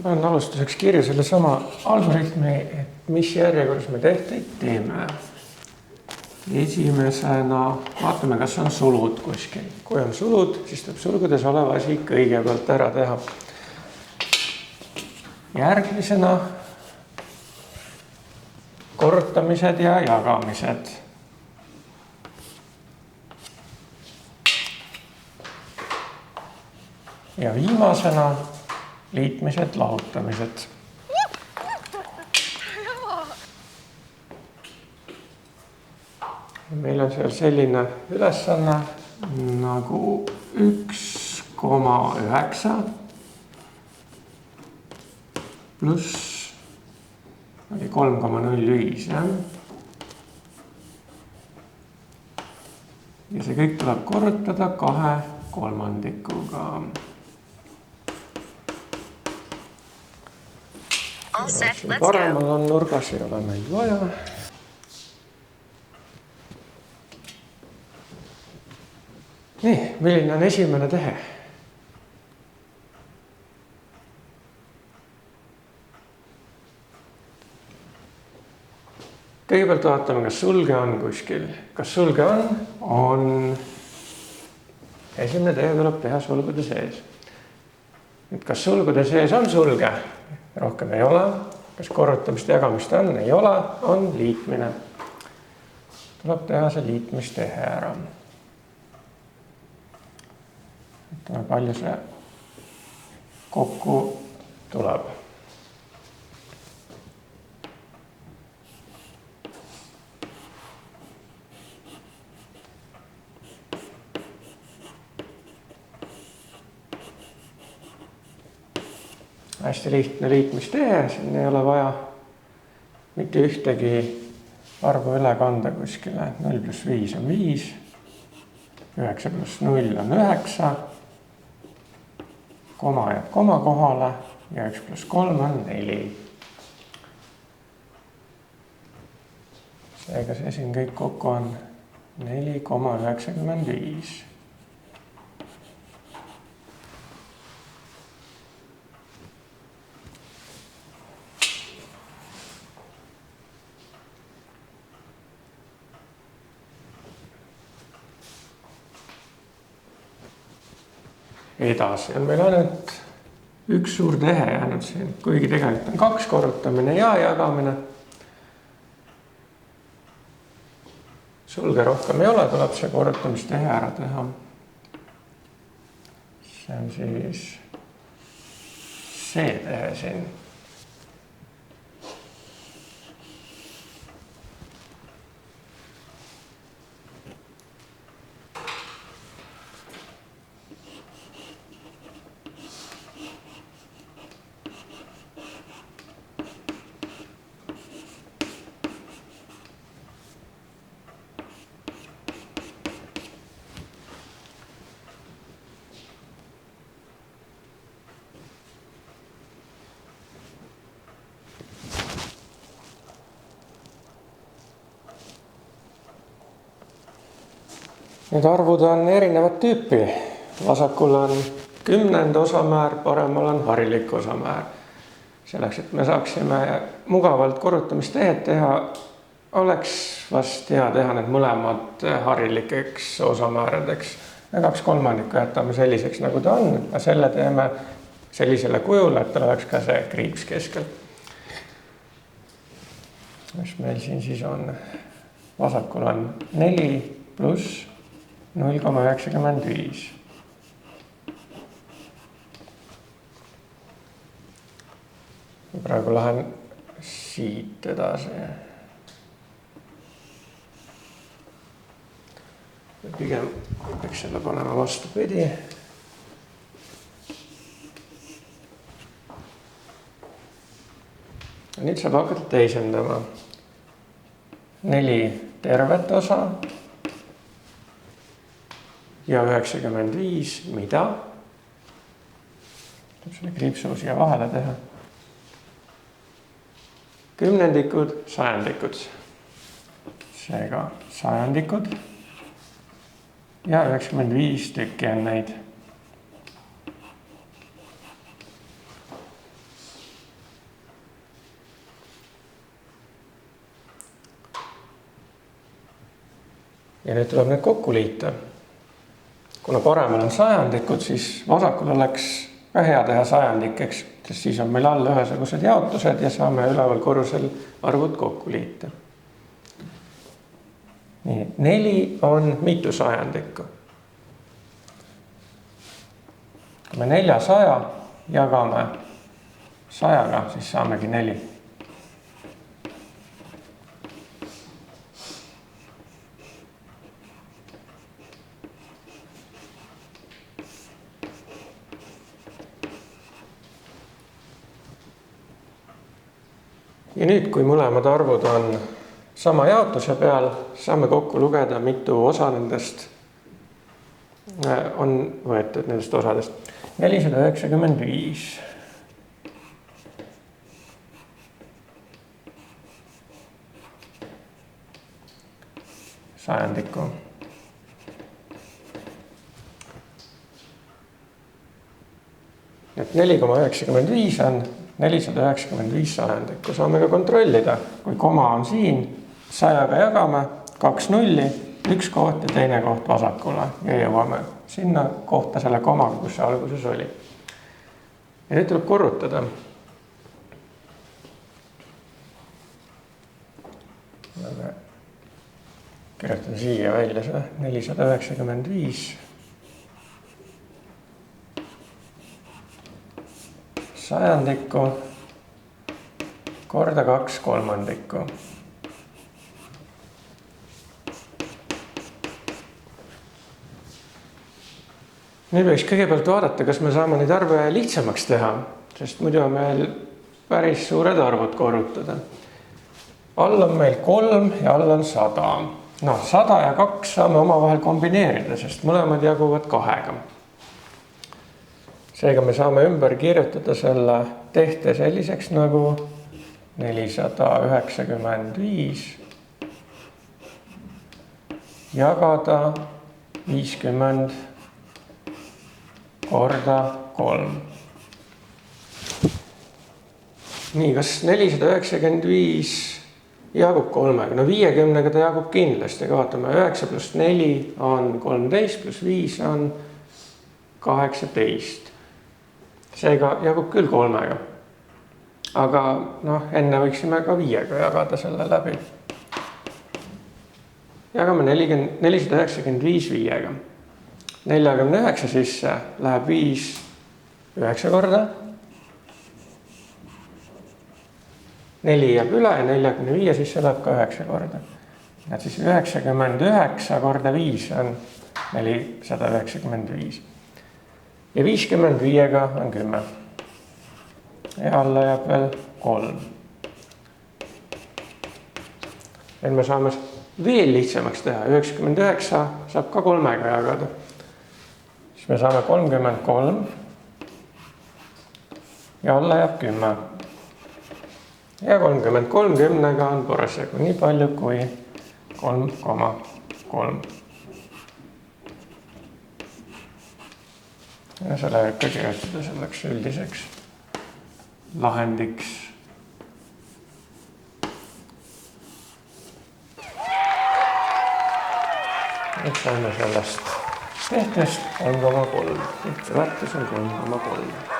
Panen alustuseks kirja selle sama algoritmi, et mis järjekorras me tehteid teeme. Esimesena vaatame, kas on sulud kuskil. Kui on sulud, siis tuleb sulgudes olev asi kõigepealt ära teha. Järgmisena korrutamised ja jagamised. Ja viimasena liitmised, lahutamised. Meil on seal selline ülesanne nagu 1,9 pluss 3,05. Ja see kõik tuleb korrutada 2/3. Paremal on nurgas, ei ole meil vaja. Nii, milline on esimene tehe? Kõigepealt vaatame, kas sulge on kuskil. Kas sulge on esimene tehe tuleb teha sulgude sees. Nüüd, kas sulgude sees on sulge? Rohkem ei ole. Kas korrutamist ja jagamist on? Ei ole. On liitmine. Tuleb teha see liitmistehe ära. Ütleme, palju see kokku tuleb. Hästi lihtne liitmistehe, siin ei ole vaja mitte ühtegi arvu üle kanda kuskile. 0 + 5 on 5, 9 + 0 on 9, koma jääb koma kohale ja 1 + 3 on 4. Seega see siin kõik kokku on 4,95. Edasi on meil ainult üks suur tehe jäänud siin, kuigi tegelikult on 2 korrutamine ja jagamine. Sulge rohkem ei ole, tuleb see korrutamistehe ära teha. See on siis see tehe siin. Need arvud on erinevat tüüpi. Vasakul on kümnenda osamäär, paremal on harilik osamäär. Selleks, et me saaksime mugavalt korrutamistehed teha, oleks vast hea teha need mõlemad harilikeks osamääradeks. Ja 2/3 jätame selliseks, nagu ta on. Ja selle teeme sellisele kujule, et tal oleks ka see kriips keskel. Mis meil siin siis on? Vasakul on 4 pluss 0,95. Praegu lähen siit edasi. Pigem peaks selle panema vastupidi. Nüüd saab hakata teisendama. 4 tervet osa. Ja 95, mida? Tuleb selle kriipsu siia vahele teha. Kümnendikud, sajandikud. Seega sajandikud. Ja 95 tükki on neid. ja nüüd tuleb need kokku liita. Kuna paremal on sajandikud, siis vasakul oleks ka hea teha sajandikeks, sest siis on meil all ühesugused jaotused ja saame üleval korrusel arvud kokku liita. Nii, 4 on mitu sajandikku. Kui me 400 jagame 100-ga, siis saamegi 4. Ja nüüd, kui mõlemad arvud on sama jaotuse peal, saame kokku lugeda, mitu osa nendest on võetud nendest osadest. 495. Sajandikku. Et 4,95 on 495 sajandikku. Saame ka kontrollida, kui koma on siin, 100-ga jagame, 2 nulli, 1 koht ja teine koht vasakule ja jõuame sinna kohta selle komaga, kus see alguses oli. Ja nüüd tuleb korrutada. Kirjutan siia välja see 495 sajandikku korda 2 kolmandikku. Nüüd võiks kõigepealt vaadata, kas me saame neid arve lihtsamaks teha, sest muidu on meil päris suured arvud korrutada. All on meil 3 ja all on 100. No, 100 ja 2 saame omavahel kombineerida, sest mõlemad jaguvad 2-ga. Seega me saame ümber kirjutada selle tehte selliseks nagu 495 jagada 50 korda 3. Nii, kas 495 jagub 3-ga? No 50-ga ta jagub kindlasti, aga vaatame, 9 pluss 4 on 13, pluss 5 on 18. Seega jagub küll 3-ga. Aga enne võiksime ka 5-ga jagada selle läbi. Jagame 495 5-ga. 49 sisse läheb 5 9 korda. 4 jääb üle ja 45 sisse läheb ka 9 korda. Et siis 99 korda 5 on 495. Ja 55-ga on 10. Ja alla jääb veel 3. Et me saame veel lihtsamaks teha. 99 saab ka 3-ga jagada. Siis me saame 33 ja alla jääb 10. Ja 33 10-ga on parasjagu nii palju kui 3,3. Ja selle võib ka kirjutada selleks üldiseks lahendiks. Nüüd saame sellest tehtest 3,3. Üldse väärtus on 3,3.